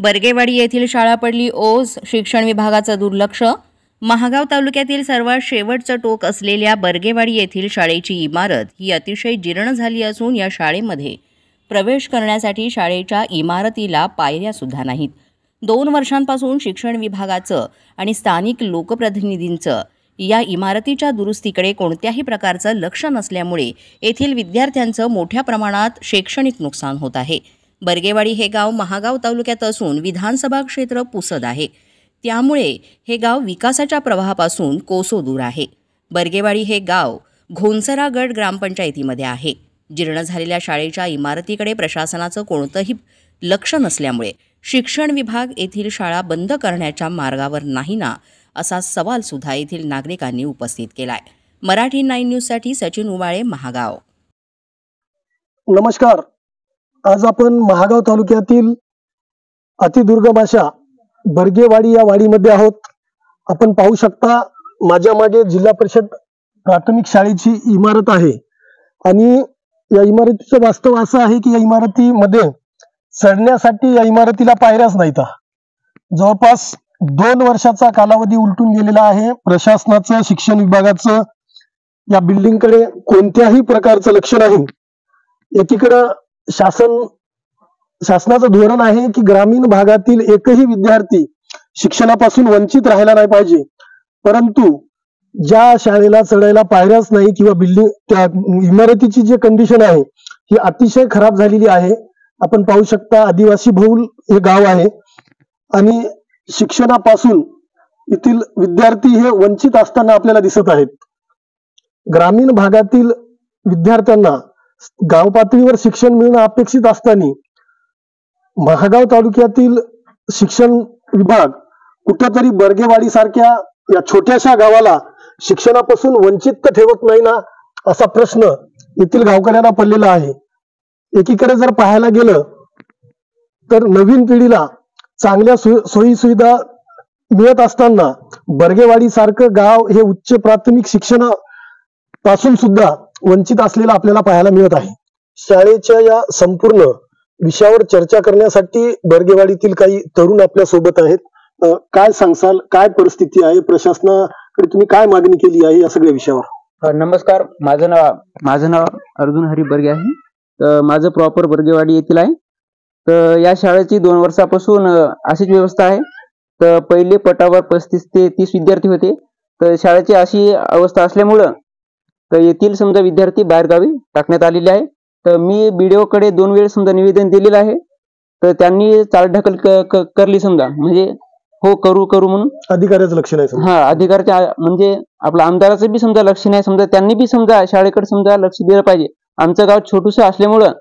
बर्गेवाडी येथील शाळा पडली ओस, शिक्षण विभागाचं दुर्लक्ष। महागाव तालुक्यातील सर्वात शेवटचं टोक असलेल्या बर्गेवाडी येथील शाळेची इमारत ही अतिशय जीर्ण झाली असून या शाळेमध्ये प्रवेश करण्यासाठी शाळेच्या इमारतीला पायऱ्या सुद्धा नाहीत। 2 वर्षांपासून शिक्षण विभागाचं आणि स्थानिक लोकप्रतिनिधींचं या इमारतीच्या दुरुस्तीकडे कोणत्याही प्रकारचं लक्ष नसल्यामुळे येथील विद्यार्थ्यांचं मोठ्या प्रमाणात शैक्षणिक नुकसान होत आहे। बर्गेवाडी हे गाव महागाव तालुक्यात असून विधानसभा क्षेत्र पुसद आहे, त्यामुळे हे गाव विकासाच्या प्रवाहापासून कोसो दूर आहे। बर्गेवाडी हे गाव घोंसरा गट ग्रामपंचायतीमध्ये आहे। जीर्ण झालेल्या शाळेच्या इमारतीकडे प्रशासनाचं कोणतंही लक्ष नसल्यामुळे शिक्षण विभाग येथील शाळा बंद करण्याच्या मार्गावर नाही ना, असा सवाल सुद्धा येथील नागरिकांनी उपस्थित केलाय। मराठी 9 न्यूजसाठी सचिन उबाळे, महागाव। नमस्कार। आज आपण महागाव तालुक्यातील अतिदुर्गम अशा बर्गेवाडी या वाडीमध्ये आहोत। आपण पाहू शकता माझ्या मागे जिल्हा परिषद प्राथमिक शाळेची इमारत आहे आणि या इमारतीचं वास्तव असं आहे की या इमारतीमध्ये चढण्यासाठी या इमारतीला पायऱ्याच नाहीत। जवळपास 2 वर्षाचा कालावधी उलटून गेलेला आहे। प्रशासनाचं, शिक्षण विभागाचं या बिल्डिंगकडे कोणत्याही प्रकारचं लक्ष नाही। एकीकडे शासनाचं धोरण आहे की ग्रामीण भागातील एकही विद्यार्थी शिक्षणापासून वंचित राहायला नाही पाहिजे, परंतु ज्या शाळेला चढायला पायऱ्याच नाही किंवा बिल्डिंग त्या इमारतीची जी कंडिशन आहे ही अतिशय खराब झालेली आहे। आपण पाहू शकता आदिवासी बहुल हे गाव आहे आणि शिक्षणापासून येथील विद्यार्थी हे वंचित असताना आपल्याला दिसत आहेत। ग्रामीण भागातील विद्यार्थ्यांना गाव पातळीवर शिक्षण मिळणं अपेक्षित असताना महागाव तालुक्यातील शिक्षण विभाग कुठेतरी बर्गेवाडी सारख्या या छोट्याशा गावाला शिक्षणापासून वंचित तर ठेवत नाही ना, असा प्रश्न येथील गावकऱ्यांना पडलेला आहे। एकीकडे जर पाहायला गेलं तर नवीन पिढीला चांगल्या सोयी सुविधा मिळत असताना बर्गेवाडी सारखं गाव हे उच्च प्राथमिक शिक्षणापासून सुद्धा वंचित असलेला आपल्याला पाहायला मिळत आहे। शाळेच्या या संपूर्ण विषयावर चर्चा करण्यासाठी बर्गेवाडीतील काही तरुण आपल्या सोबत आहेत। काय सांगसाल, काय परिस्थिती आहे, प्रशासनाकडे तुम्ही काय मागणी केली आहे या सगळ्या विषयावर? नमस्कार, माझं नाव अर्जुन हरी बर्गे आहे। तर माझं प्रॉपर बर्गेवाडी येथील आहे। तर या शाळेची 2 वर्षापासून अशीच व्यवस्था आहे। तर पहिले पटावर 35 ते 30 विद्यार्थी होते। तर शाळेची अशी अवस्था असल्यामुळं तर येथील समजा विद्यार्थी बाहेरगावी टाकण्यात आलेले आहे। तर मी BDO कडे 2 वेळेस समजा निवेदन दिलेलं आहे। तर त्यांनी चालढकल करली समजा, म्हणजे हो करू म्हणून अधिकाऱ्याचं लक्ष नाही। हा, अधिकाऱ्याच्या म्हणजे आपल्या आमदाराचं बी समजा लक्ष नाही। समजा त्यांनी बी समजा शाळेकडे समजा लक्ष दिलं पाहिजे। आमचं गाव छोटूसं असल्यामुळं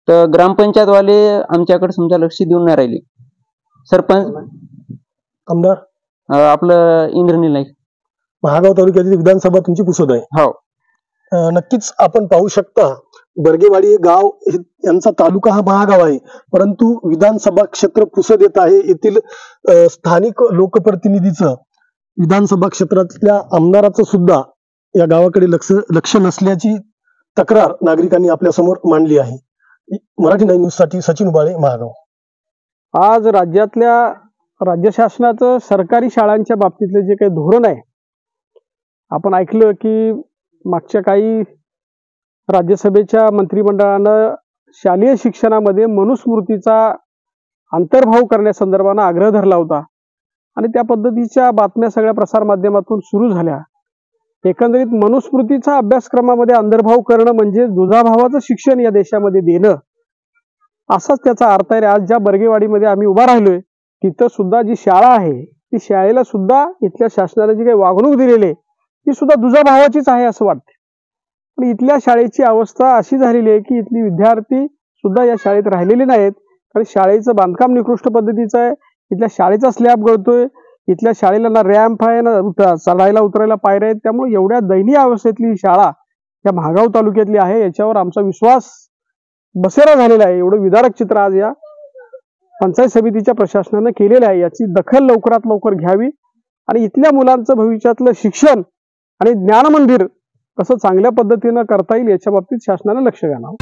तर ग्रामपंचायत वाले आमच्याकडे समजा लक्ष देऊन नाही राहिले। सरपंच आमदार आपलं इंद्रनील नाईक। महागाव तालुक्यातील विधानसभा तुमची पुसद आहे। हो, नक्कीच आपण पाहू शकता बर्गेवाडी हे गाव यांचा तालुका हा महागाव आहे, परंतु विधानसभा क्षेत्र पुसद येत आहे। येथील स्थानिक लोकप्रतिनिधीचं, विधानसभा क्षेत्रातल्या आमदाराचं सुद्धा या गावाकडे लक्ष नसल्याची तक्रार नागरिकांनी आपल्या समोर मांडली आहे। मराठी 9 न्यूज साठी सचिन उबाळे, महागाव। आज राज्य शासनाचं सरकारी शाळांच्या बाबतीतले जे काही धोरण आहे, आपण ऐकलं की मागच्या काही राज्यसभेच्या मंत्रिमंडळानं शालेय शिक्षणामध्ये मनुस्मृतीचा अंतर्भाव करण्यासंदर्भानं आग्रह धरला होता आणि त्या पद्धतीच्या बातम्या सगळ्या प्रसारमाध्यमातून सुरू झाल्या। एकंदरीत मनुस्मृतीचा अभ्यासक्रमामध्ये अंतर्भाव करणं म्हणजे दुजाभावाचं शिक्षण या देशामध्ये देणं, असाच त्याचा अर्थ आहे। आज ज्या बर्गेवाडीमध्ये आम्ही उभा राहिलोय तिथं सुद्धा जी शाळा आहे ती शाळेला सुद्धा इथल्या शासनाने जी काही वागणूक दिलेली आहे ती सुद्धा दुजाभावाचीच आहे असं वाटतं। पण इथल्या शाळेची अवस्था अशी झालेली आहे की इथली विद्यार्थी सुद्धा या शाळेत राहिलेले नाहीत, कारण शाळेचं बांधकाम निकृष्ट पद्धतीचं आहे। इथल्या शाळेचा स्लॅब गळतोय, इथल्या शाळेला ना रॅम्प आहे ना चढायला उतरायला पायऱ्या आहेत। त्यामुळे एवढ्या दयनीय अवस्थेतली ही शाळा या महागाव तालुक्यातली आहे, याच्यावर आमचा विश्वास बसेरा झालेला आहे। एवढं विदारक चित्र आज या पंचायत समितीच्या प्रशासनानं केलेलं आहे। याची दखल लवकरात लवकर घ्यावी आणि इथल्या मुलांचं भविष्यातलं शिक्षण आणि ज्ञान मंदिर कसं चांगल्या पद्धतीनं करता येईल याच्या बाबतीत शासनाने लक्ष द्यावं।